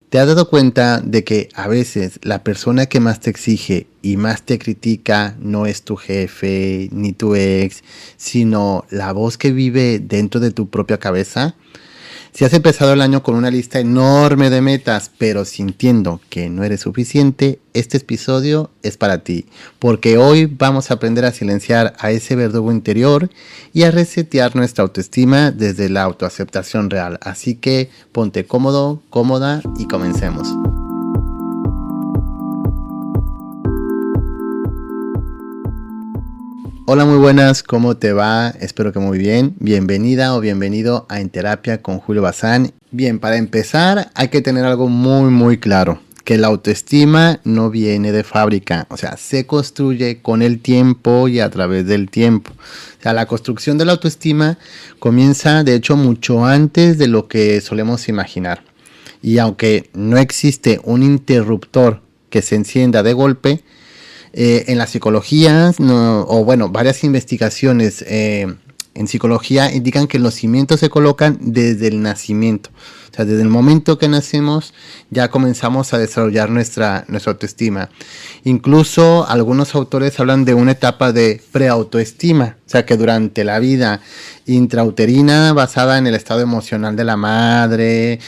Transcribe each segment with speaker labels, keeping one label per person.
Speaker 1: ¿Te has dado cuenta de que a veces la persona que más te exige y más te critica no es tu jefe ni tu ex, sino la voz que vive dentro de tu propia cabeza? Si has empezado el año con una lista enorme de metas, pero sintiendo que no eres suficiente, este episodio es para ti, porque hoy vamos a aprender a silenciar a ese verdugo interior y a resetear nuestra autoestima desde la autoaceptación real. Así que ponte cómodo, cómoda y comencemos. Hola, muy buenas, ¿cómo te va? Espero que muy bien. Bienvenida o bienvenido a En Terapia con Julio Bazán. Bien, para empezar hay que tener algo muy claro, que la autoestima no viene de fábrica, o sea, se construye con el tiempo y a través del tiempo. O sea, la construcción de la autoestima comienza de hecho mucho antes de lo que solemos imaginar. Y aunque no existe un interruptor que se encienda de golpe, en la psicología, no, o bueno, varias investigaciones en psicología indican que los cimientos se colocan desde el nacimiento. O sea, desde el momento que nacemos ya comenzamos a desarrollar nuestra autoestima. Incluso algunos autores hablan de una etapa de preautoestima. O sea, que durante la vida intrauterina basada en el estado emocional de la madre.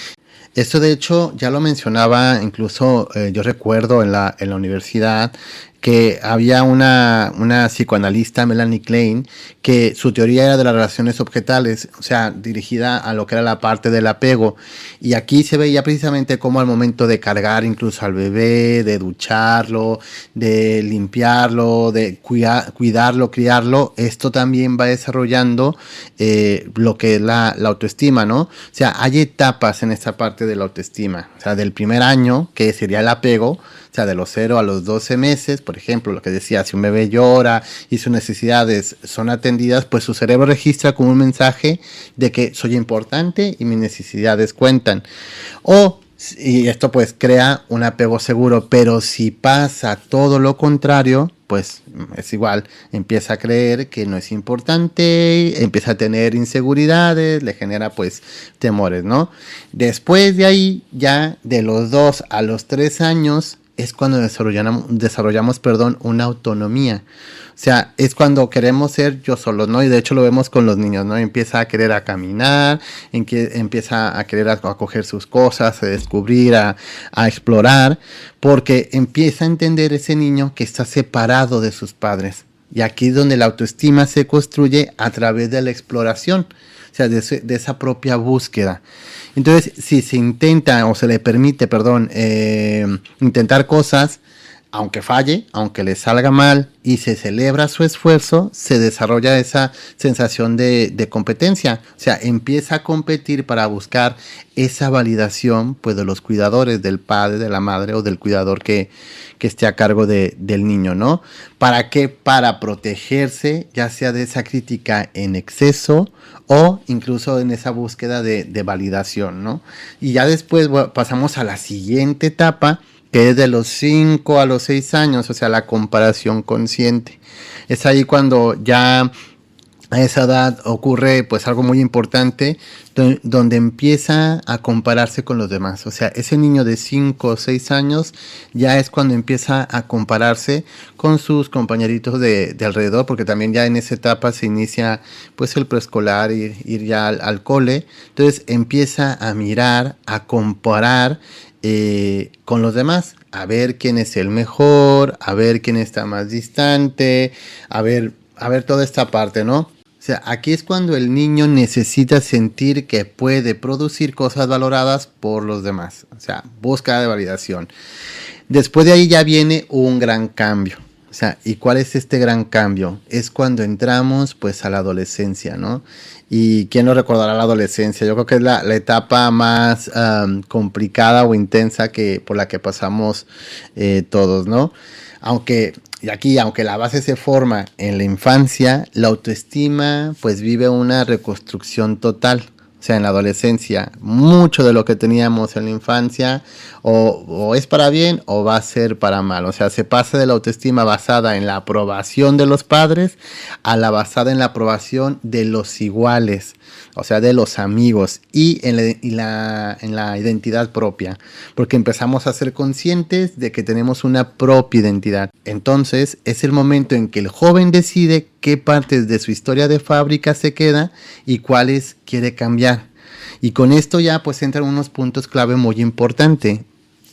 Speaker 1: Esto de hecho ya lo mencionaba incluso yo recuerdo en la universidad que había una psicoanalista, Melanie Klein, que su teoría era de las relaciones objetales, o sea, dirigida a lo que era la parte del apego. Y aquí se veía precisamente cómo al momento de cargar incluso al bebé, de ducharlo, de limpiarlo, de cuidarlo, criarlo, esto también va desarrollando lo que es la autoestima, ¿no? O sea, hay etapas en esta parte de la autoestima. O sea, del primer año, que sería el apego, o sea, de los 0 a los 12 meses, por ejemplo, lo que decía, si un bebé llora y sus necesidades son atendidas, pues su cerebro registra como un mensaje de que soy importante y mis necesidades cuentan. Y esto pues crea un apego seguro, pero si pasa todo lo contrario, pues es igual, empieza a creer que no es importante, empieza a tener inseguridades, le genera pues temores, ¿no? Después de ahí, ya de los 2 a los 3 años, es cuando desarrollamos una autonomía. O sea, es cuando queremos ser yo solos, ¿no? Y de hecho lo vemos con los niños, ¿no? Empieza a querer a caminar, empieza a querer a coger sus cosas, a descubrir, a explorar, porque empieza a entender ese niño que está separado de sus padres. Y aquí es donde la autoestima se construye a través de la exploración, o sea, de esa propia búsqueda. Entonces, si se intenta o se le permite, intentar cosas, aunque falle, aunque le salga mal y se celebra su esfuerzo, se desarrolla esa sensación de competencia. O sea, empieza a competir para buscar esa validación pues, de los cuidadores, del padre, de la madre o del cuidador que esté a cargo del niño, ¿no? ¿Para qué? Para protegerse, ya sea de esa crítica en exceso o incluso en esa búsqueda de validación, ¿no? Y ya después pasamos a la siguiente etapa, que es de los 5 a los 6 años, o sea, la comparación consciente. Es ahí cuando ya a esa edad ocurre pues algo muy importante, donde empieza a compararse con los demás. O sea, ese niño de 5 o 6 años ya es cuando empieza a compararse con sus compañeritos de alrededor, porque también ya en esa etapa se inicia pues el preescolar, ir ya al cole. Entonces empieza a mirar, a comparar con los demás, a ver quién es el mejor, a ver quién está más distante, a ver toda esta parte, ¿no? O sea, aquí es cuando el niño necesita sentir que puede producir cosas valoradas por los demás. O sea, búsqueda de validación. Después de ahí ya viene un gran cambio. O sea, ¿y cuál es este gran cambio? Es cuando entramos pues a la adolescencia, ¿no? ¿Y quién no recordará la adolescencia? Yo creo que es la etapa más complicada o intensa por la que pasamos todos, ¿no? Aunque la base se forma en la infancia, la autoestima pues vive una reconstrucción total. O sea, en la adolescencia, mucho de lo que teníamos en la infancia o es para bien o va a ser para mal. O sea, se pasa de la autoestima basada en la aprobación de los padres a la basada en la aprobación de los iguales, o sea, de los amigos y en la identidad propia. Porque empezamos a ser conscientes de que tenemos una propia identidad. Entonces, es el momento en que el joven decide qué partes de su historia de fábrica se queda y cuáles quiere cambiar. Y con esto ya pues entran unos puntos clave muy importantes.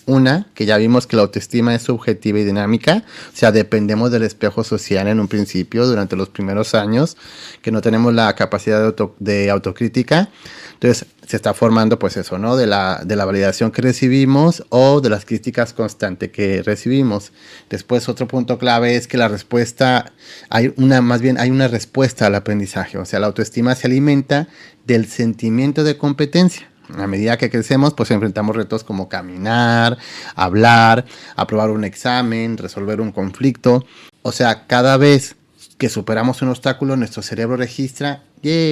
Speaker 1: Una, que ya vimos que la autoestima es subjetiva y dinámica, o sea, dependemos del espejo social en un principio, durante los primeros años, que no tenemos la capacidad de autocrítica. Entonces, se está formando pues eso, ¿no? De la validación que recibimos o de las críticas constantes que recibimos. Después, otro punto clave es que la respuesta, hay una respuesta al aprendizaje, o sea, la autoestima se alimenta del sentimiento de competencia. A medida que crecemos, pues enfrentamos retos como caminar, hablar, aprobar un examen, resolver un conflicto. O sea, cada vez que superamos un obstáculo, nuestro cerebro registra,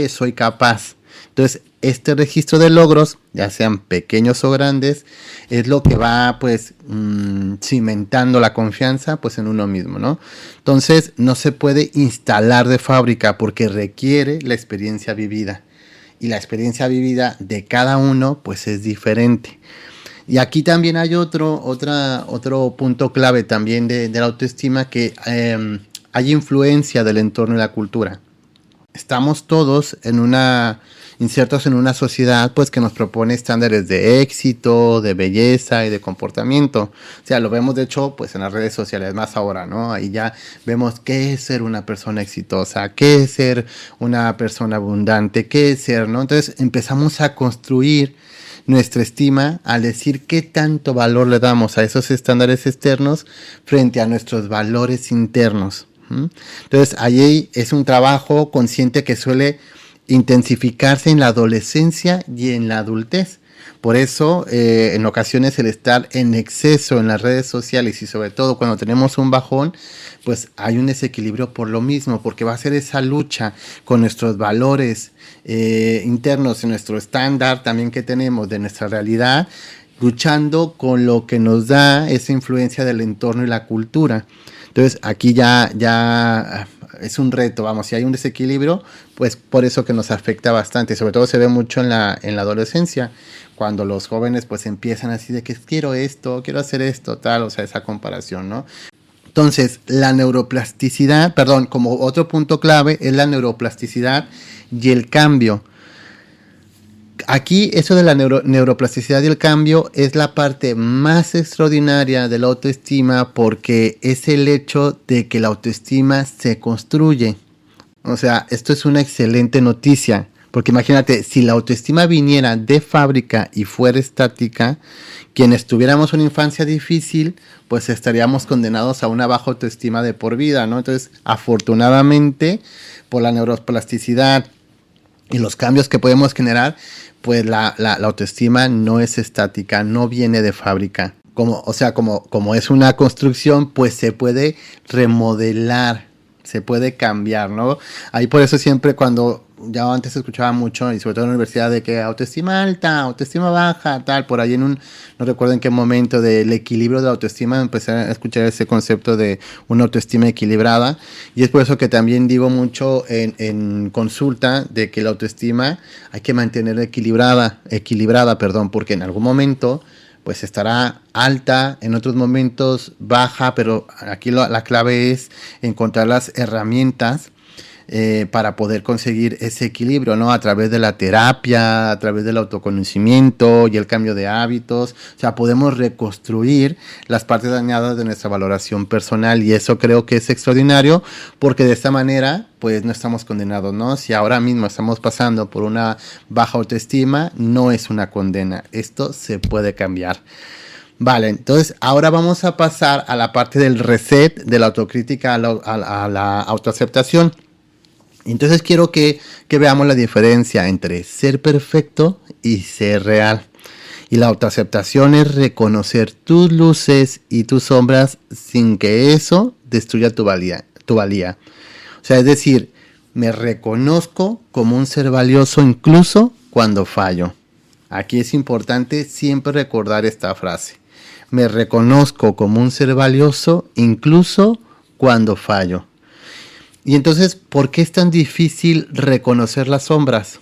Speaker 1: soy capaz. Entonces, este registro de logros, ya sean pequeños o grandes, es lo que va, pues, cimentando la confianza, pues, en uno mismo, ¿no? Entonces, no se puede instalar de fábrica porque requiere la experiencia vivida. Y la experiencia vivida de cada uno pues es diferente. Y aquí también hay otro punto clave también de la autoestima, que hay influencia del entorno y la cultura. Estamos todos insertos en una sociedad pues que nos propone estándares de éxito, de belleza y de comportamiento. O sea, lo vemos de hecho pues en las redes sociales, más ahora, ¿no? Ahí ya vemos qué es ser una persona exitosa, qué es ser una persona abundante, qué es ser, ¿no? Entonces empezamos a construir nuestra estima al decir qué tanto valor le damos a esos estándares externos frente a nuestros valores internos. Entonces ahí es un trabajo consciente que suele intensificarse en la adolescencia y en la adultez. Por eso, en ocasiones el estar en exceso en las redes sociales y sobre todo cuando tenemos un bajón, pues hay un desequilibrio por lo mismo, porque va a ser esa lucha con nuestros valores internos y nuestro estándar también que tenemos de nuestra realidad, luchando con lo que nos da esa influencia del entorno y la cultura. Entonces aquí ya es un reto, vamos, si hay un desequilibrio, pues por eso que nos afecta bastante, sobre todo se ve mucho en la adolescencia, cuando los jóvenes pues empiezan así de que quiero esto, quiero hacer esto, tal, o sea, esa comparación, ¿no? Entonces, la neuroplasticidad, como otro punto clave es la neuroplasticidad y el cambio. Aquí eso de la neuroplasticidad y el cambio es la parte más extraordinaria de la autoestima, porque es el hecho de que la autoestima se construye. O sea, esto es una excelente noticia, porque imagínate, si la autoestima viniera de fábrica y fuera estática, quienes tuviéramos una infancia difícil, pues estaríamos condenados a una baja autoestima de por vida, ¿no? Entonces, afortunadamente, por la neuroplasticidad y los cambios que podemos generar, pues la autoestima no es estática, no viene de fábrica. Como es una construcción, pues se puede remodelar, se puede cambiar, ¿no? Ahí por eso siempre cuando ya antes escuchaba mucho, y sobre todo en la universidad, de que autoestima alta, autoestima baja, tal, por ahí no recuerdo en qué momento del equilibrio de la autoestima empecé a escuchar ese concepto de una autoestima equilibrada, y es por eso que también digo mucho en consulta de que la autoestima hay que mantener equilibrada, porque en algún momento pues estará alta, en otros momentos baja, pero aquí la clave es encontrar las herramientas para poder conseguir ese equilibrio, ¿no? A través de la terapia, a través del autoconocimiento y el cambio de hábitos. O sea, podemos reconstruir las partes dañadas de nuestra valoración personal, y eso creo que es extraordinario, porque de esta manera pues no estamos condenados, ¿no? Si ahora mismo estamos pasando por una baja autoestima, no es una condena, esto se puede cambiar. Vale, entonces ahora vamos a pasar a la parte del reset, de la autocrítica a la autoaceptación. Entonces quiero que veamos la diferencia entre ser perfecto y ser real. Y la autoaceptación es reconocer tus luces y tus sombras sin que eso destruya tu valía. O sea, es decir, me reconozco como un ser valioso incluso cuando fallo. Aquí es importante siempre recordar esta frase. Me reconozco como un ser valioso incluso cuando fallo. Y entonces, ¿por qué es tan difícil reconocer las sombras?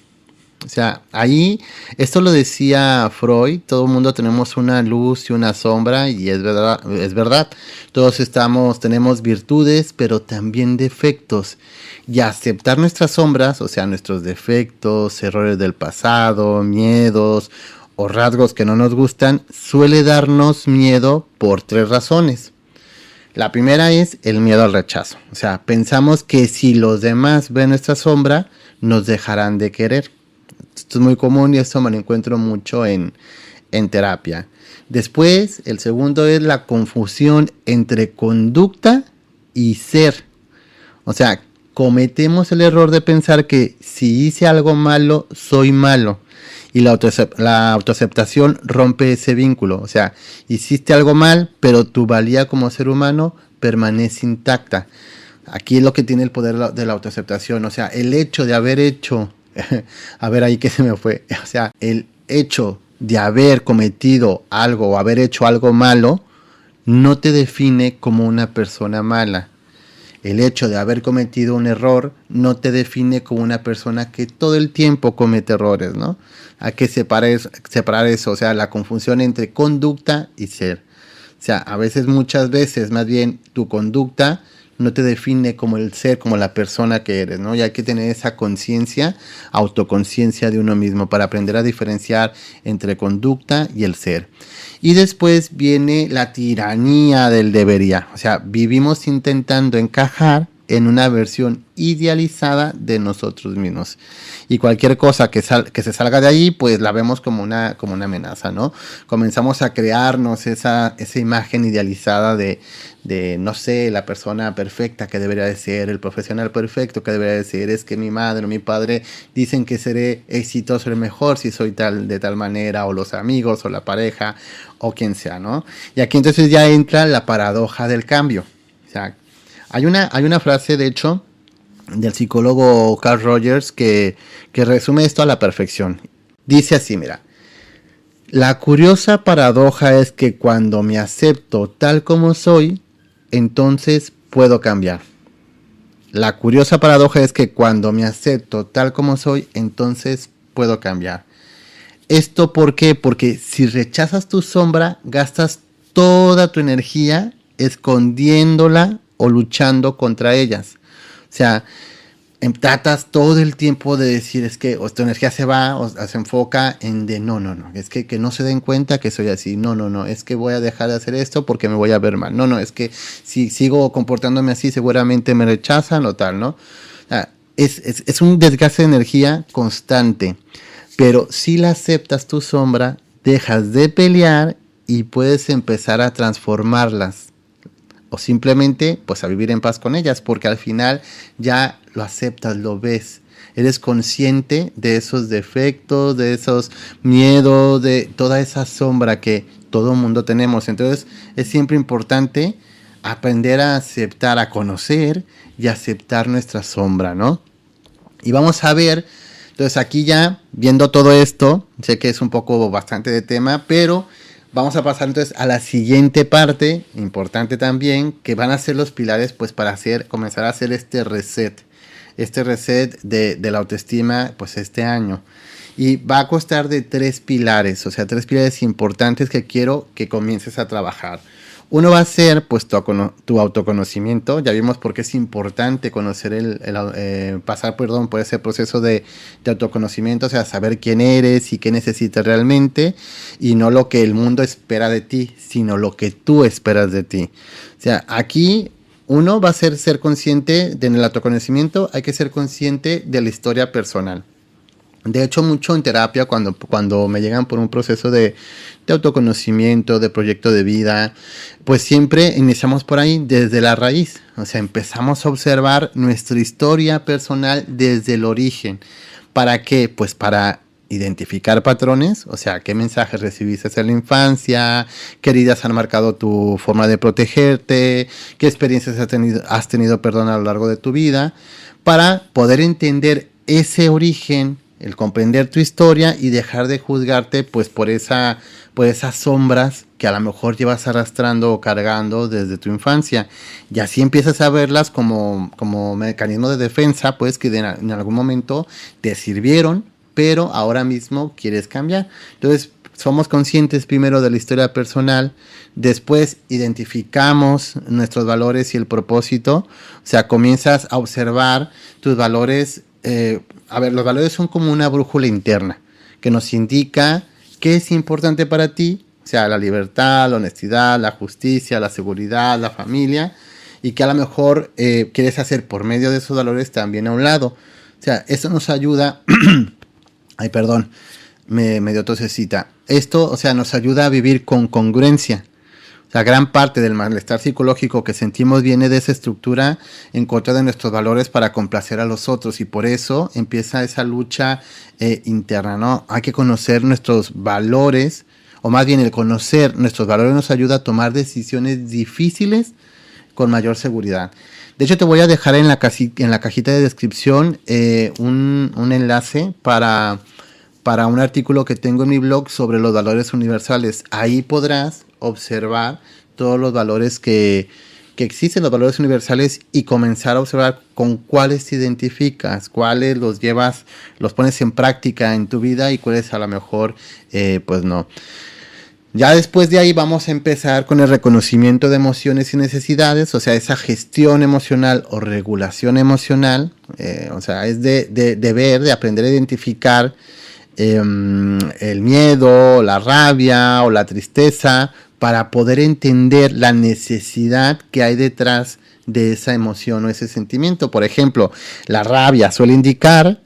Speaker 1: O sea, ahí, esto lo decía Freud, todo el mundo tenemos una luz y una sombra, y es verdad, todos tenemos virtudes, pero también defectos, y aceptar nuestras sombras, o sea, nuestros defectos, errores del pasado, miedos o rasgos que no nos gustan, suele darnos miedo por 3 razones. La primera es el miedo al rechazo, o sea, pensamos que si los demás ven nuestra sombra, nos dejarán de querer. Esto es muy común y esto me lo encuentro mucho en terapia. Después, el segundo es la confusión entre conducta y ser. O sea, cometemos el error de pensar que si hice algo malo, soy malo. Y la autoaceptación rompe ese vínculo. O sea, hiciste algo mal, pero tu valía como ser humano permanece intacta. Aquí es lo que tiene el poder de la autoaceptación. O sea, el hecho de haber hecho... a ver, ahí que se me fue. O sea, el hecho de haber cometido algo o haber hecho algo malo no te define como una persona mala. El hecho de haber cometido un error no te define como una persona que todo el tiempo comete errores, ¿no? Hay que separar eso, o sea, la confusión entre conducta y ser. O sea, muchas veces, más bien, tu conducta no te define como el ser, como la persona que eres, ¿no? Y hay que tener esa conciencia, autoconciencia de uno mismo para aprender a diferenciar entre conducta y el ser. Y después viene la tiranía del debería. O sea, vivimos intentando encajar en una versión idealizada de nosotros mismos. Y cualquier cosa que se salga de ahí, pues la vemos como una amenaza, ¿no? Comenzamos a crearnos esa imagen idealizada de, no sé, la persona perfecta que debería de ser, el profesional perfecto que debería de ser. Es que mi madre o mi padre dicen que seré exitoso, el mejor si soy de tal manera, o los amigos, o la pareja, o quien sea, ¿no? Y aquí entonces ya entra la paradoja del cambio. O sea, hay una frase, de hecho, del psicólogo Carl Rogers que resume esto a la perfección. Dice así, mira. La curiosa paradoja es que cuando me acepto tal como soy, entonces puedo cambiar. La curiosa paradoja es que cuando me acepto tal como soy, entonces puedo cambiar. ¿Esto por qué? Porque si rechazas tu sombra, gastas toda tu energía escondiéndola o luchando contra ellas. O sea, tratas todo el tiempo de decir, es que tu energía se va o se enfoca en no, es que no se den cuenta que soy así, no, es que voy a dejar de hacer esto porque me voy a ver mal, no, es que si sigo comportándome así seguramente me rechazan o tal, ¿no? O sea, es un desgaste de energía constante, pero si la aceptas tu sombra, dejas de pelear y puedes empezar a transformarlas. O simplemente pues a vivir en paz con ellas, porque al final ya lo aceptas, lo ves. Eres consciente de esos defectos, de esos miedos, de toda esa sombra que todo mundo tenemos. Entonces es siempre importante aprender a aceptar, a conocer y aceptar nuestra sombra, ¿no? Y vamos a ver, entonces aquí ya viendo todo esto, sé que es un poco bastante de tema, pero... vamos a pasar entonces a la siguiente parte, importante también, que van a ser los pilares pues para comenzar a hacer este reset de la autoestima pues este año. Y va a constar de 3 pilares, o sea, 3 pilares importantes que quiero que comiences a trabajar. Uno va a ser pues tu autoconocimiento. Ya vimos por qué es importante conocer pasar por ese proceso de autoconocimiento, o sea, saber quién eres y qué necesitas realmente, y no lo que el mundo espera de ti, sino lo que tú esperas de ti. O sea, aquí uno va a ser consciente en el autoconocimiento, hay que ser consciente de la historia personal. De hecho, mucho en terapia, cuando me llegan por un proceso de autoconocimiento, de proyecto de vida, pues siempre iniciamos por ahí, desde la raíz. O sea, empezamos a observar nuestra historia personal desde el origen. ¿Para qué? Pues para identificar patrones, o sea, qué mensajes recibiste en la infancia, qué heridas han marcado tu forma de protegerte, qué experiencias has tenido a lo largo de tu vida, para poder entender ese origen, el comprender tu historia y dejar de juzgarte pues por esas sombras que a lo mejor llevas arrastrando o cargando desde tu infancia. Y así empiezas a verlas como mecanismo de defensa, pues que en algún momento te sirvieron, pero ahora mismo quieres cambiar. Entonces, somos conscientes primero de la historia personal, después identificamos nuestros valores y el propósito, o sea, comienzas a observar tus valores. Los valores son como una brújula interna que nos indica qué es importante para ti, o sea, la libertad, la honestidad, la justicia, la seguridad, la familia, y que a lo mejor quieres hacer por medio de esos valores también a un lado. O sea, eso nos ayuda. Ay, perdón, me dio tosecita. Esto, o sea, nos ayuda a vivir con congruencia. O sea, gran parte del malestar psicológico que sentimos viene de esa estructura en contra de nuestros valores para complacer a los otros, y por eso empieza esa lucha interna, ¿no? Hay que conocer nuestros valores, o más bien el conocer nuestros valores nos ayuda a tomar decisiones difíciles con mayor seguridad. De hecho, te voy a dejar en la cajita de descripción un enlace para un artículo que tengo en mi blog sobre los valores universales. Ahí podrás observar todos los valores que existen, los valores universales, y comenzar a observar con cuáles te identificas, cuáles los llevas, los pones en práctica en tu vida y cuáles a lo mejor pues no. Ya después de ahí vamos a empezar con el reconocimiento de emociones y necesidades, o sea, esa gestión emocional o regulación emocional, o sea, es de aprender a identificar el miedo, la rabia o la tristeza para poder entender la necesidad que hay detrás de esa emoción o ese sentimiento. Por ejemplo, la rabia suele indicar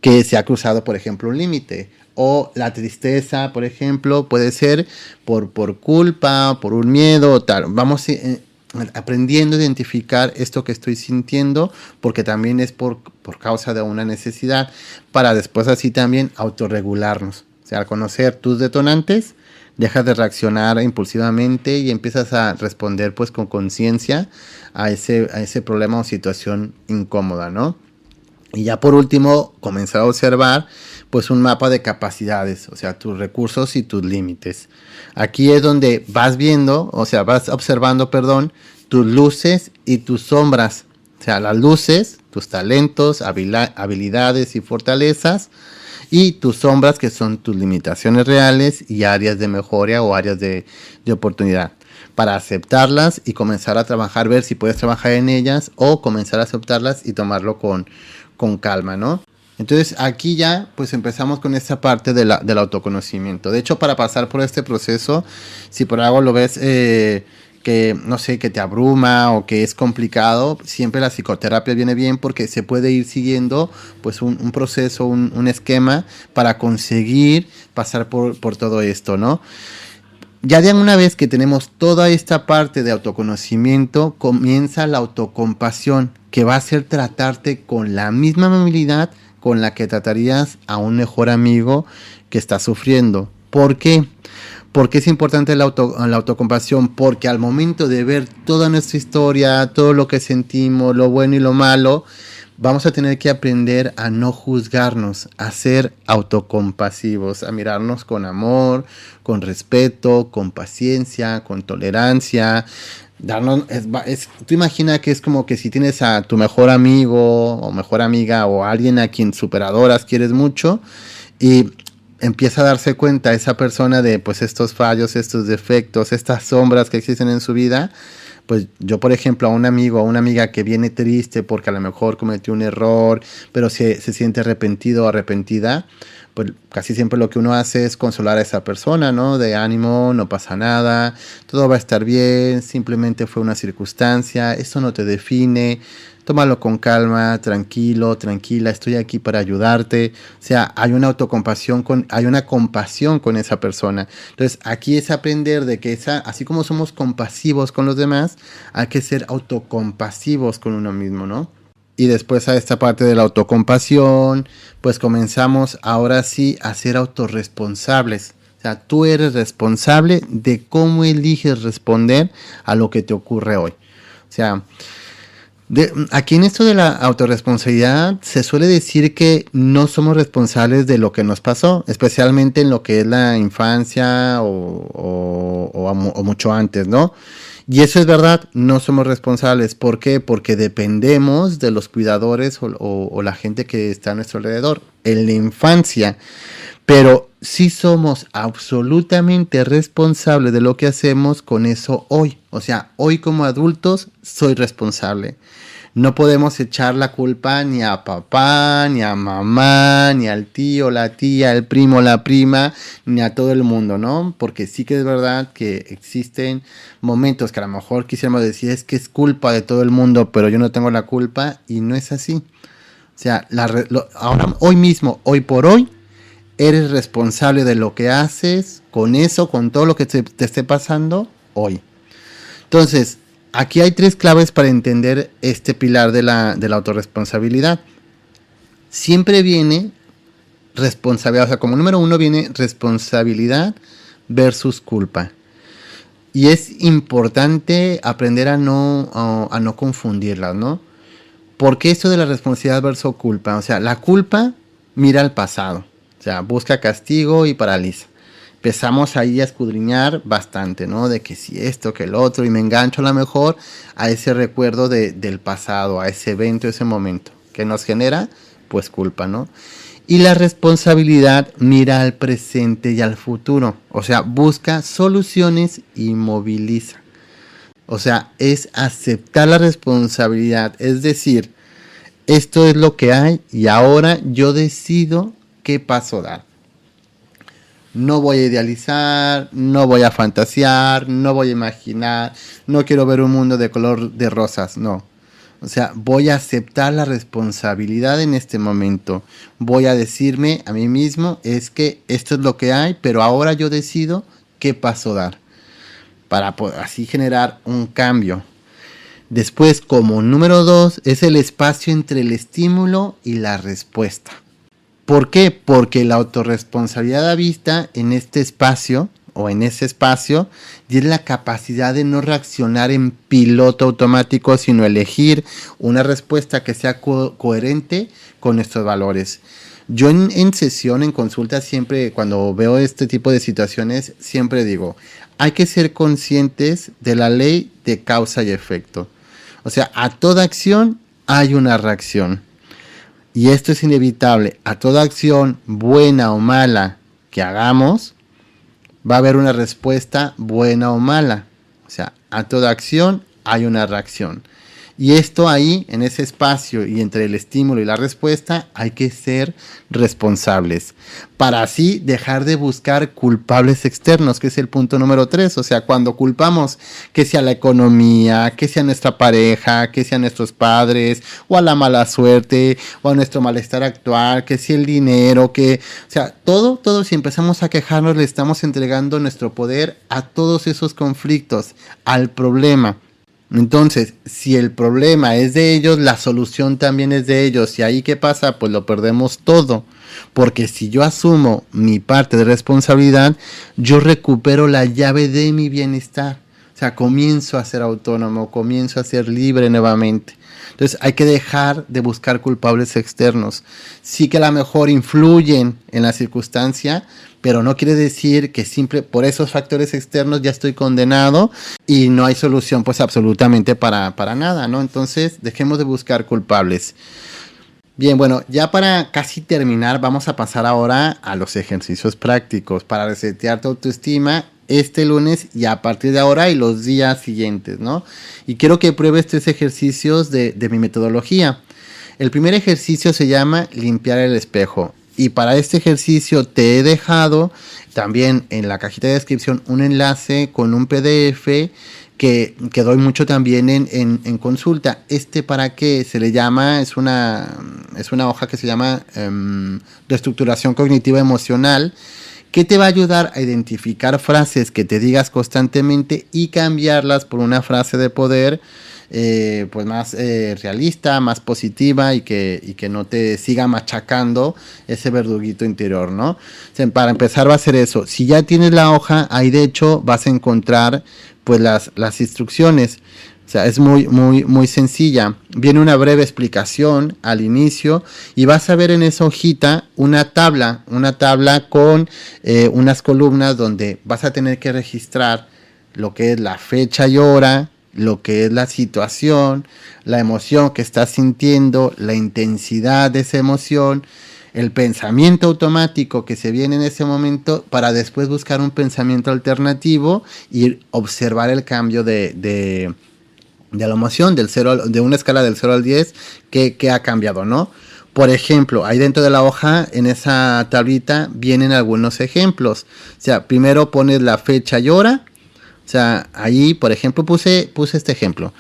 Speaker 1: que se ha cruzado, por ejemplo, un límite. O la tristeza, por ejemplo, puede ser por culpa, por un miedo, tal. Vamos aprendiendo a identificar esto que estoy sintiendo, porque también es por causa de una necesidad, para después así también autorregularnos. O sea, al conocer tus detonantes, dejas de reaccionar impulsivamente y empiezas a responder pues con conciencia a ese problema o situación incómoda, ¿no? Y ya por último, comenzar a observar pues un mapa de capacidades, o sea, tus recursos y tus límites. Aquí es donde vas viendo, o sea, vas observando, tus luces y tus sombras. O sea, las luces, tus talentos, habilidades y fortalezas, y tus sombras, que son tus limitaciones reales y áreas de mejora o áreas de oportunidad. Para aceptarlas y comenzar a trabajar, ver si puedes trabajar en ellas o comenzar a aceptarlas y tomarlo con calma, ¿no? Entonces aquí ya pues empezamos con esta parte del autoconocimiento. De hecho, para pasar por este proceso, si por algo lo ves que no sé, que te abruma o que es complicado, siempre la psicoterapia viene bien, porque se puede ir siguiendo pues un proceso, un esquema para conseguir pasar por todo esto, ¿no? Ya de una vez que tenemos toda esta parte de autoconocimiento, comienza la autocompasión, que va a ser tratarte con la misma amabilidad con la que tratarías a un mejor amigo que está sufriendo. ¿Por qué? ¿Por qué es importante la autocompasión? Porque al momento de ver toda nuestra historia, todo lo que sentimos, lo bueno y lo malo, vamos a tener que aprender a no juzgarnos, a ser autocompasivos, a mirarnos con amor, con respeto, con paciencia, con tolerancia. Tú imagina que es como que si tienes a tu mejor amigo o mejor amiga o alguien a quien superadoras, quieres mucho, y empieza a darse cuenta esa persona de pues estos fallos, estos defectos, estas sombras que existen en su vida. Pues yo, por ejemplo, a un amigo o a una amiga que viene triste porque a lo mejor cometió un error, pero se siente arrepentido o arrepentida, pues casi siempre lo que uno hace es consolar a esa persona, ¿no? De ánimo, no pasa nada, todo va a estar bien, simplemente fue una circunstancia, eso no te define, tómalo con calma, tranquilo, tranquila, estoy aquí para ayudarte. O sea, hay una autocompasión, hay una compasión con esa persona. Entonces, aquí es aprender de que así como somos compasivos con los demás, hay que ser autocompasivos con uno mismo, ¿no? Y después a esta parte de la autocompasión, pues comenzamos ahora sí a ser autorresponsables. O sea, tú eres responsable de cómo eliges responder a lo que te ocurre hoy. O sea, Aquí en esto de la autorresponsabilidad se suele decir que no somos responsables de lo que nos pasó, especialmente en lo que es la infancia o mucho antes, ¿no? Y eso es verdad, no somos responsables. ¿Por qué? Porque dependemos de los cuidadores o la gente que está a nuestro alrededor en la infancia. Pero sí somos absolutamente responsables de lo que hacemos con eso hoy. O sea, hoy como adultos soy responsable. No podemos echar la culpa ni a papá, ni a mamá, ni al tío, la tía, el primo, la prima, ni a todo el mundo, ¿no? Porque sí que es verdad que existen momentos que a lo mejor quisiéramos decir es que es culpa de todo el mundo, pero yo no tengo la culpa y no es así. O sea, ahora, hoy mismo, hoy por hoy, eres responsable de lo que haces con eso, con todo lo que te esté pasando hoy. Entonces, aquí hay 3 claves para entender este pilar de la autorresponsabilidad. Siempre viene responsabilidad, o sea, como número 1 viene responsabilidad versus culpa. Y es importante aprender a no confundirlas, ¿no? Porque esto de la responsabilidad versus culpa, o sea, la culpa mira al pasado, o sea, busca castigo y paraliza. Empezamos ahí a escudriñar bastante, ¿no? De que si esto, que el otro, y me engancho a lo mejor a ese recuerdo del pasado, a ese evento, ese momento, que nos genera, pues, culpa, ¿no? Y la responsabilidad mira al presente y al futuro, o sea, busca soluciones y moviliza. O sea, es aceptar la responsabilidad, es decir, esto es lo que hay y ahora yo decido qué paso dar. No voy a idealizar, no voy a fantasear, no voy a imaginar, no quiero ver un mundo de color de rosas, no. O sea, voy a aceptar la responsabilidad en este momento. Voy a decirme a mí mismo, es que esto es lo que hay, pero ahora yo decido qué paso dar. Para así generar un cambio. Después, como número 2, es el espacio entre el estímulo y la respuesta. ¿Por qué? Porque la autorresponsabilidad da vista en este espacio o en ese espacio y es la capacidad de no reaccionar en piloto automático, sino elegir una respuesta que sea coherente con nuestros valores. Yo en sesión, en consulta, siempre cuando veo este tipo de situaciones, siempre digo, hay que ser conscientes de la ley de causa y efecto. O sea, a toda acción hay una reacción. Y esto es inevitable. A toda acción, buena o mala, que hagamos, va a haber una respuesta buena o mala. O sea, a toda acción hay una reacción. Y esto ahí, en ese espacio y entre el estímulo y la respuesta, hay que ser responsables. Para así dejar de buscar culpables externos, que es el punto número 3. O sea, cuando culpamos que sea la economía, que sea nuestra pareja, que sean nuestros padres, o a la mala suerte, o a nuestro malestar actual, que sea el dinero, o sea, todo, si empezamos a quejarnos, le estamos entregando nuestro poder a todos esos conflictos, al problema. Entonces, si el problema es de ellos, la solución también es de ellos. ¿Y ahí qué pasa? Pues lo perdemos todo. Porque si yo asumo mi parte de responsabilidad, yo recupero la llave de mi bienestar. O sea, comienzo a ser autónomo, comienzo a ser libre nuevamente. Entonces hay que dejar de buscar culpables externos. Sí que a lo mejor influyen en la circunstancia, pero no quiere decir que simple por esos factores externos ya estoy condenado y no hay solución pues absolutamente para nada, ¿no? Entonces dejemos de buscar culpables. Bien, bueno, ya para casi terminar vamos a pasar ahora a los ejercicios prácticos para resetear tu autoestima este lunes y a partir de ahora y los días siguientes, ¿no? Y quiero que pruebes 3 ejercicios de mi metodología. El primer ejercicio se llama limpiar el espejo. Y para este ejercicio te he dejado también en la cajita de descripción un enlace con un PDF que doy mucho también en consulta. ¿Para qué se le llama? Es una hoja que se llama reestructuración cognitiva emocional, que te va a ayudar a identificar frases que te digas constantemente y cambiarlas por una frase de poder pues más realista, más positiva y que no te siga machacando ese verduguito interior, ¿no? O sea, para empezar va a ser eso. Si ya tienes la hoja, ahí de hecho vas a encontrar pues las instrucciones. O sea, es muy sencilla. Viene una breve explicación al inicio y vas a ver en esa hojita una tabla con unas columnas donde vas a tener que registrar lo que es la fecha y hora, lo que es la situación, la emoción que estás sintiendo, la intensidad de esa emoción, el pensamiento automático que se viene en ese momento, para después buscar un pensamiento alternativo y observar el cambio de la emoción de una escala del 0 al 10 que ha cambiado, ¿no? Por ejemplo, ahí dentro de la hoja, en esa tablita, vienen algunos ejemplos. O sea, primero pones la fecha y hora. O sea, ahí, por ejemplo, puse este ejemplo.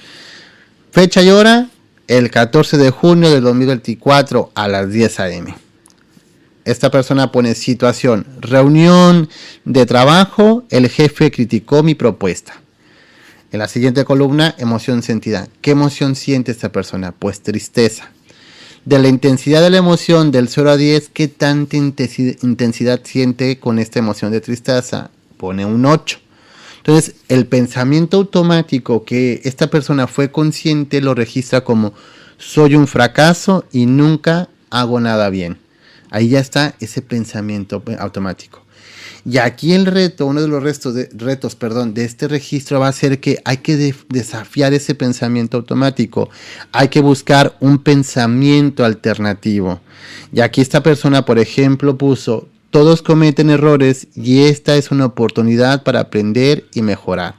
Speaker 1: Fecha y hora, el 14 de junio del 2024 a las 10 a.m. Esta persona pone situación, reunión de trabajo, el jefe criticó mi propuesta. En la siguiente columna, emoción sentida. ¿Qué emoción siente esta persona? Pues tristeza. De la intensidad de la emoción del 0 a 10, ¿qué tanta intensidad siente con esta emoción de tristeza? Pone un 8. Entonces, el pensamiento automático que esta persona fue consciente lo registra como soy un fracaso y nunca hago nada bien. Ahí ya está ese pensamiento automático. Y aquí el reto, uno de los retos de este registro va a ser que hay que desafiar ese pensamiento automático. Hay que buscar un pensamiento alternativo. Y aquí esta persona, por ejemplo, puso, todos cometen errores y esta es una oportunidad para aprender y mejorar.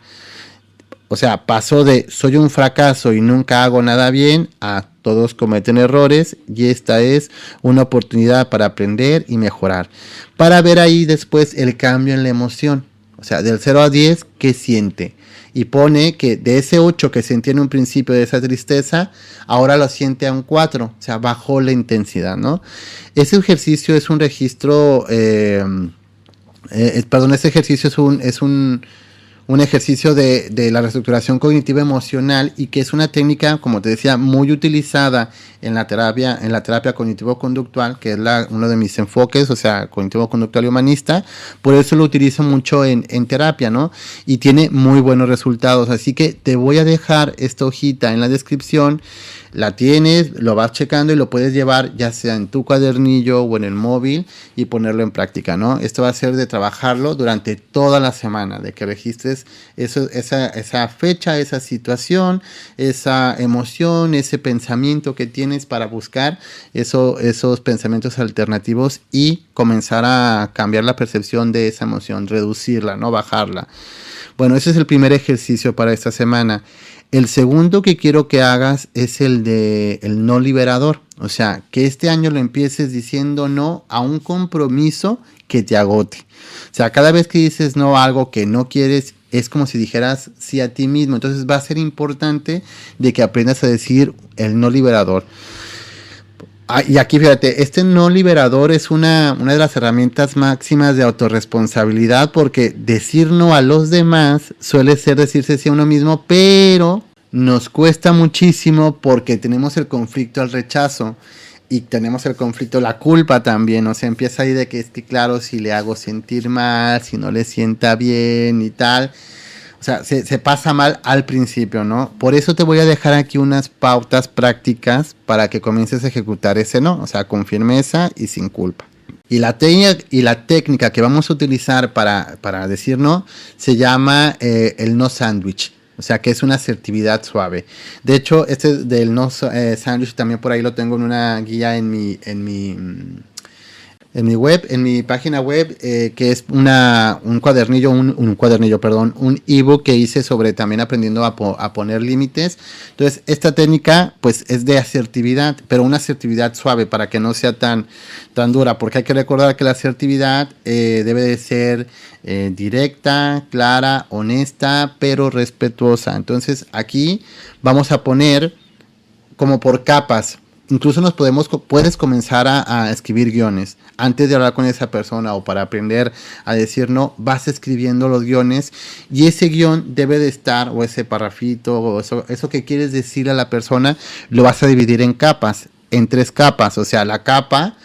Speaker 1: O sea, pasó de soy un fracaso y nunca hago nada bien a todos cometen errores y esta es una oportunidad para aprender y mejorar. Para ver ahí después el cambio en la emoción. O sea, del 0 a 10, ¿qué siente? Y pone que de ese 8 que sentía en un principio de esa tristeza, ahora lo siente a un 4. O sea, bajó la intensidad, ¿no? Ese ejercicio es un registro... ese ejercicio es un ejercicio de la reestructuración cognitiva emocional y que es una técnica, como te decía, muy utilizada en la terapia cognitivo-conductual, que es uno de mis enfoques, o sea, cognitivo-conductual y humanista. Por eso lo utilizo mucho en terapia, ¿no? Y tiene muy buenos resultados. Así que te voy a dejar esta hojita en la descripción. La tienes, lo vas checando y lo puedes llevar ya sea en tu cuadernillo o en el móvil y ponerlo en práctica, ¿no? Esto va a ser de trabajarlo durante toda la semana, de que registres esa fecha, esa situación, esa emoción, ese pensamiento que tienes para buscar esos pensamientos alternativos y comenzar a cambiar la percepción de esa emoción, reducirla, no bajarla. Bueno, ese es el primer ejercicio para esta semana. El segundo que quiero que hagas es el no liberador. O sea, que este año lo empieces diciendo no a un compromiso que te agote. O sea, cada vez que dices no a algo que no quieres, es como si dijeras sí a ti mismo. Entonces va a ser importante de que aprendas a decir el no liberador. Y aquí fíjate, este no liberador es una de las herramientas máximas de autorresponsabilidad, porque decir no a los demás suele ser decirse sí a uno mismo, pero nos cuesta muchísimo porque tenemos el conflicto al rechazo y tenemos el conflicto, la culpa también. O sea, empieza ahí de que es que claro, si le hago sentir mal, si no le sienta bien y tal. O sea, se pasa mal al principio, ¿no? Por eso te voy a dejar aquí unas pautas prácticas para que comiences a ejecutar ese no, o sea, con firmeza y sin culpa. Y la técnica que vamos a utilizar para decir no se llama el no sándwich. O sea, que es una asertividad suave. De hecho, este del no sándwich también por ahí lo tengo en una guía en mi página web, que es un ebook que hice sobre también aprendiendo a poner límites. Entonces, esta técnica pues es de asertividad, pero una asertividad suave para que no sea tan dura, porque hay que recordar que la asertividad debe de ser directa, clara, honesta, pero respetuosa. Entonces, aquí vamos a poner como por capas. Incluso puedes comenzar a escribir guiones. Antes de hablar con esa persona o para aprender a decir no, vas escribiendo los guiones y ese guión debe de estar, o ese parrafito, o eso que quieres decir a la persona, lo vas a dividir en capas, en 3 capas. O sea, la capa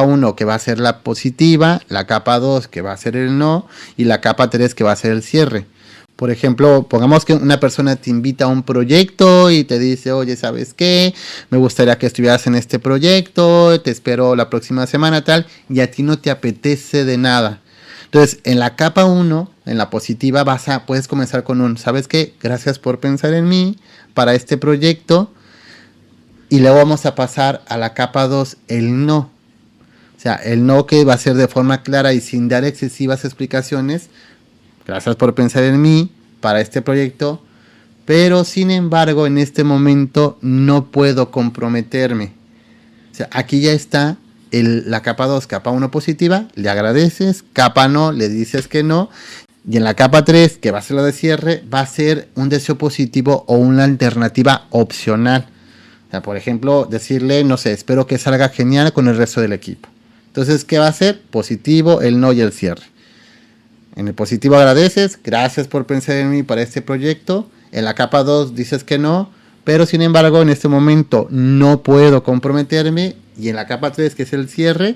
Speaker 1: 1 que va a ser la positiva, la capa 2 que va a ser el no y la capa 3 que va a ser el cierre. Por ejemplo, pongamos que una persona te invita a un proyecto y te dice, oye, ¿sabes qué? Me gustaría que estuvieras en este proyecto, te espero la próxima semana, tal, y a ti no te apetece de nada. Entonces, en la capa 1, en la positiva, puedes comenzar con un, ¿sabes qué? Gracias por pensar en mí para este proyecto. Y luego vamos a pasar a la capa 2, el no. O sea, el no que va a ser de forma clara y sin dar excesivas explicaciones. Gracias por pensar en mí para este proyecto, pero sin embargo en este momento no puedo comprometerme. O sea, aquí ya está la capa 2, capa 1 positiva, le agradeces, capa no, le dices que no, y en la capa 3, que va a ser la de cierre, va a ser un deseo positivo o una alternativa opcional. O sea, por ejemplo, decirle, no sé, espero que salga genial con el resto del equipo. Entonces, ¿qué va a ser? Positivo, el no y el cierre. En el positivo agradeces, gracias por pensar en mí para este proyecto. En la capa 2 dices que no, pero sin embargo en este momento no puedo comprometerme. Y en la capa 3, que es el cierre,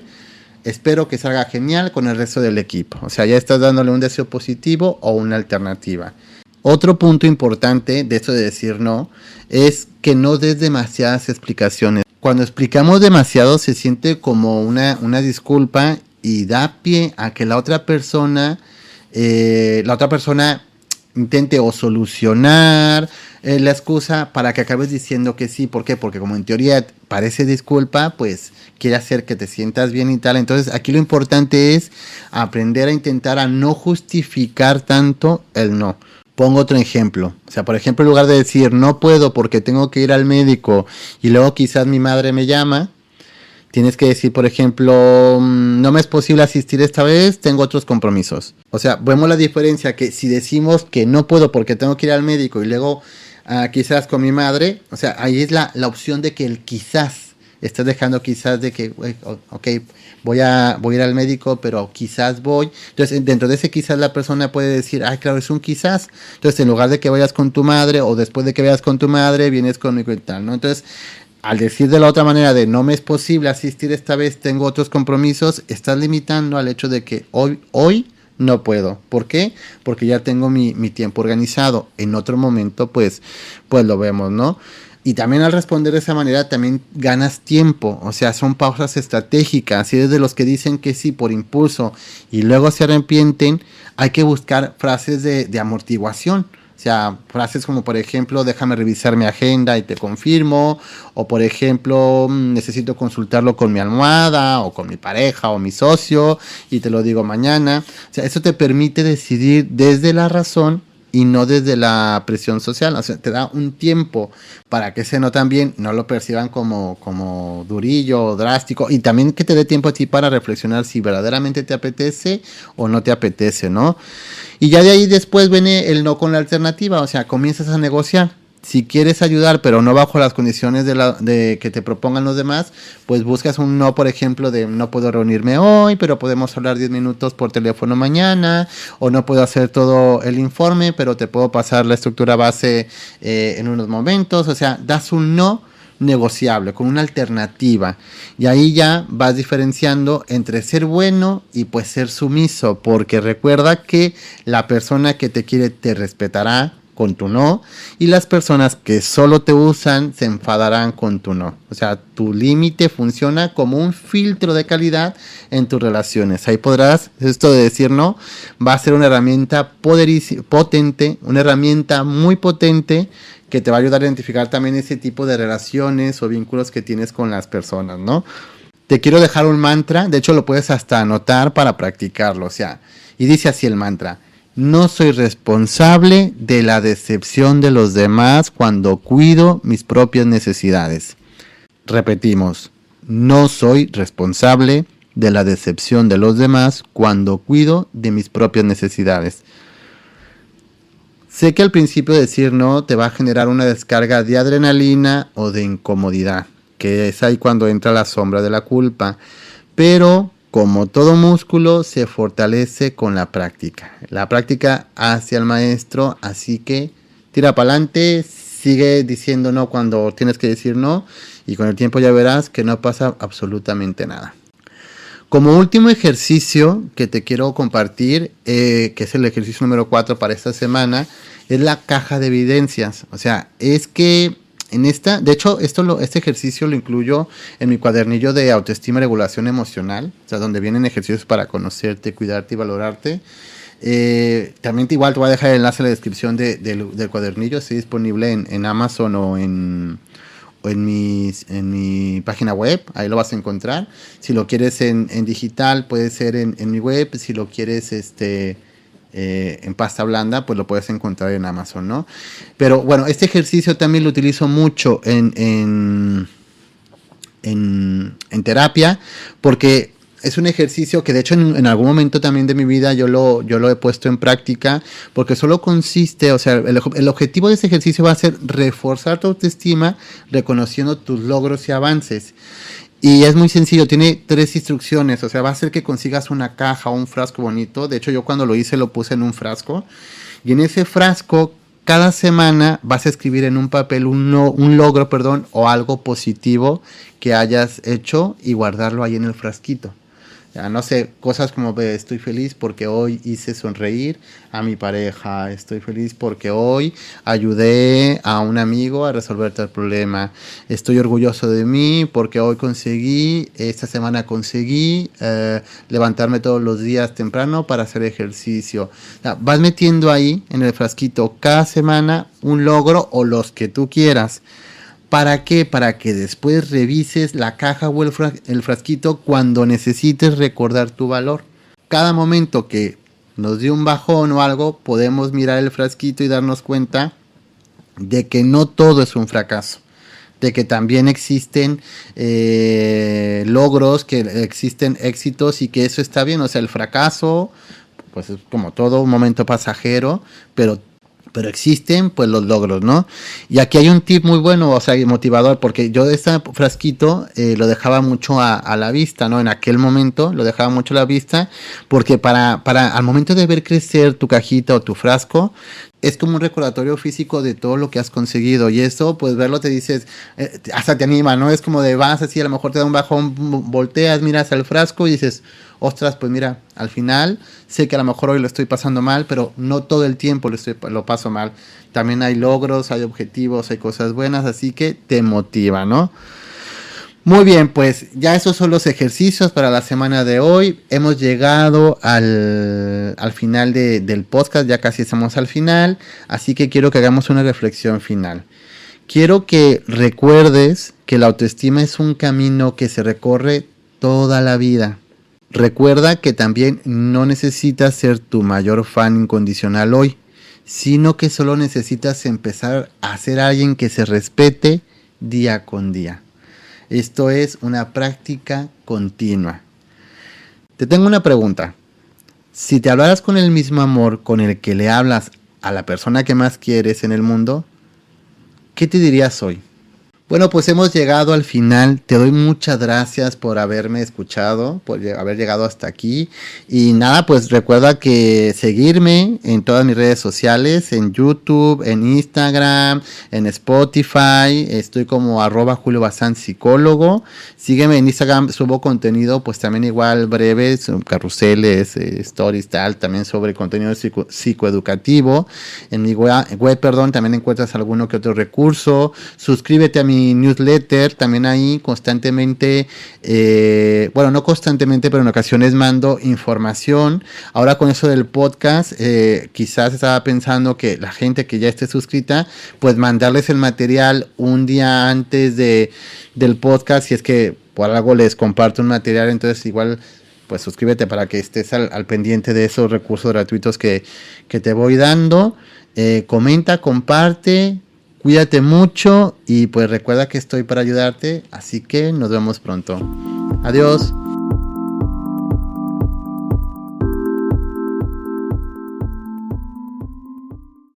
Speaker 1: espero que salga genial con el resto del equipo. O sea, ya estás dándole un deseo positivo o una alternativa. Otro punto importante de esto de decir no es que no des demasiadas explicaciones. Cuando explicamos demasiado se siente como una disculpa y da pie a que la otra persona intente o solucionar la excusa para que acabes diciendo que sí. ¿Por qué? Porque como en teoría parece disculpa, pues quiere hacer que te sientas bien y tal. Entonces aquí lo importante es aprender a intentar a no justificar tanto el no. Pongo otro ejemplo. O sea, por ejemplo, en lugar de decir no puedo porque tengo que ir al médico y luego quizás mi madre me llama, tienes que decir, por ejemplo, no me es posible asistir esta vez, tengo otros compromisos. O sea, vemos la diferencia que si decimos que no puedo porque tengo que ir al médico y luego quizás con mi madre, o sea, ahí es la opción de que el quizás. Estás dejando quizás de que, ok, voy a ir al médico, pero quizás voy. Entonces, dentro de ese quizás la persona puede decir, ay, claro, es un quizás. Entonces, en lugar de que vayas con tu madre o después de que vayas con tu madre, vienes conmigo y tal, ¿no? Entonces, al decir de la otra manera de no me es posible asistir esta vez, tengo otros compromisos, estás limitando al hecho de que hoy no puedo. ¿Por qué? Porque ya tengo mi tiempo organizado. En otro momento, pues lo vemos, ¿no? Y también al responder de esa manera también ganas tiempo, o sea, son pausas estratégicas. Si eres de los que dicen que sí por impulso y luego se arrepienten, hay que buscar frases de amortiguación. O sea, frases como por ejemplo, déjame revisar mi agenda y te confirmo. O por ejemplo, necesito consultarlo con mi almohada o con mi pareja o mi socio y te lo digo mañana. O sea, eso te permite decidir desde la razón y no desde la presión social. O sea, te da un tiempo para que ese no también no lo perciban como durillo o drástico, y también que te dé tiempo a ti para reflexionar si verdaderamente te apetece o no te apetece, ¿no? Y ya de ahí después viene el no con la alternativa. O sea, comienzas a negociar. Si quieres ayudar, pero no bajo las condiciones de que te propongan los demás, pues buscas un no, por ejemplo, de no puedo reunirme hoy, pero podemos hablar 10 minutos por teléfono mañana, o no puedo hacer todo el informe, pero te puedo pasar la estructura base en unos momentos. O sea, das un no negociable, con una alternativa. Y ahí ya vas diferenciando entre ser bueno y pues ser sumiso, porque recuerda que la persona que te quiere te respetará con tu no, y las personas que solo te usan se enfadarán con tu no. O sea, tu límite funciona como un filtro de calidad en tus relaciones. Ahí podrás, esto de decir no, va a ser una herramienta potente, una herramienta muy potente que te va a ayudar a identificar también ese tipo de relaciones o vínculos que tienes con las personas, ¿no? Te quiero dejar un mantra, de hecho lo puedes hasta anotar para practicarlo, o sea, y dice así el mantra: no soy responsable de la decepción de los demás cuando cuido mis propias necesidades. Repetimos, no soy responsable de la decepción de los demás cuando cuido de mis propias necesidades. Sé que al principio decir no te va a generar una descarga de adrenalina o de incomodidad, que es ahí cuando entra la sombra de la culpa, pero como todo músculo se fortalece con la práctica. La práctica hace al maestro, así que tira para adelante, sigue diciendo no cuando tienes que decir no, y con el tiempo ya verás que no pasa absolutamente nada. Como último ejercicio que te quiero compartir, que es el ejercicio número 4 para esta semana, es la caja de evidencias. O sea, es que de hecho, este ejercicio lo incluyo en mi cuadernillo de autoestima y regulación emocional, o sea, donde vienen ejercicios para conocerte, cuidarte y valorarte. También igual te voy a dejar el enlace en la descripción del cuadernillo, está disponible en Amazon o en mi página web, ahí lo vas a encontrar. Si lo quieres en digital, puede ser en mi web. Si lo quieres en pasta blanda, pues lo puedes encontrar en Amazon, ¿no? Pero bueno, este ejercicio también lo utilizo mucho en terapia, porque es un ejercicio que de hecho en algún momento también de mi vida yo lo he puesto en práctica, porque solo consiste, o sea, el objetivo de este ejercicio va a ser reforzar tu autoestima reconociendo tus logros y avances. Y es muy sencillo, tiene 3 instrucciones, o sea, va a ser que consigas una caja o un frasco bonito. De hecho, yo cuando lo hice lo puse en un frasco, y en ese frasco cada semana vas a escribir en un papel un logro, o algo positivo que hayas hecho y guardarlo ahí en el frasquito. Ya, no sé, cosas como estoy feliz porque hoy hice sonreír a mi pareja, estoy feliz porque hoy ayudé a un amigo a resolver tal problema, estoy orgulloso de mí porque hoy esta semana conseguí levantarme todos los días temprano para hacer ejercicio. Ya, vas metiendo ahí en el frasquito cada semana un logro o los que tú quieras. ¿Para qué? Para que después revises la caja o el frasquito cuando necesites recordar tu valor. Cada momento que nos dio un bajón o algo, podemos mirar el frasquito y darnos cuenta de que no todo es un fracaso. De que también existen logros, que existen éxitos y que eso está bien. O sea, el fracaso, pues es como todo un momento pasajero, pero existen pues los logros, ¿no? Y aquí hay un tip muy bueno, o sea, motivador, porque yo este frasquito lo dejaba mucho a la vista, ¿no? En aquel momento lo dejaba mucho a la vista, porque para al momento de ver crecer tu cajita o tu frasco, es como un recordatorio físico de todo lo que has conseguido, y eso, pues verlo te dices, hasta te anima, ¿no? Es como de vas así, a lo mejor te da un bajón, volteas, miras al frasco y dices, ostras, pues mira, al final sé que a lo mejor hoy lo estoy pasando mal, pero no todo el tiempo lo paso mal. También hay logros, hay objetivos, hay cosas buenas, así que te motiva, ¿no? Muy bien, pues ya esos son los ejercicios para la semana de hoy. Hemos llegado al final del podcast, ya casi estamos al final, así que quiero que hagamos una reflexión final. Quiero que recuerdes que la autoestima es un camino que se recorre toda la vida. Recuerda que también no necesitas ser tu mayor fan incondicional hoy, sino que solo necesitas empezar a ser alguien que se respete día con día. Esto es una práctica continua. Te tengo una pregunta. Si te hablaras con el mismo amor con el que le hablas a la persona que más quieres en el mundo, ¿qué te dirías hoy? Bueno, pues hemos llegado al final. Te doy muchas gracias por haberme escuchado, por haber llegado hasta aquí. Y nada, pues recuerda que seguirme en todas mis redes sociales, en YouTube, en Instagram, en Spotify. Estoy como @JulioBazánPsicólogo. Sígueme en Instagram, subo contenido pues también igual breves, carruseles, stories, tal, también sobre contenido psicoeducativo. En mi web, también encuentras alguno que otro recurso. Suscríbete a mi newsletter, también ahí constantemente, no constantemente, pero en ocasiones mando información. Ahora con eso del podcast, quizás estaba pensando que la gente que ya esté suscrita, pues mandarles el material un día antes del podcast, si es que por algo les comparto un material, entonces igual pues suscríbete para que estés al pendiente de esos recursos gratuitos que te voy dando. Comenta, comparte. Cuídate mucho y pues recuerda que estoy para ayudarte, así que nos vemos pronto. Adiós.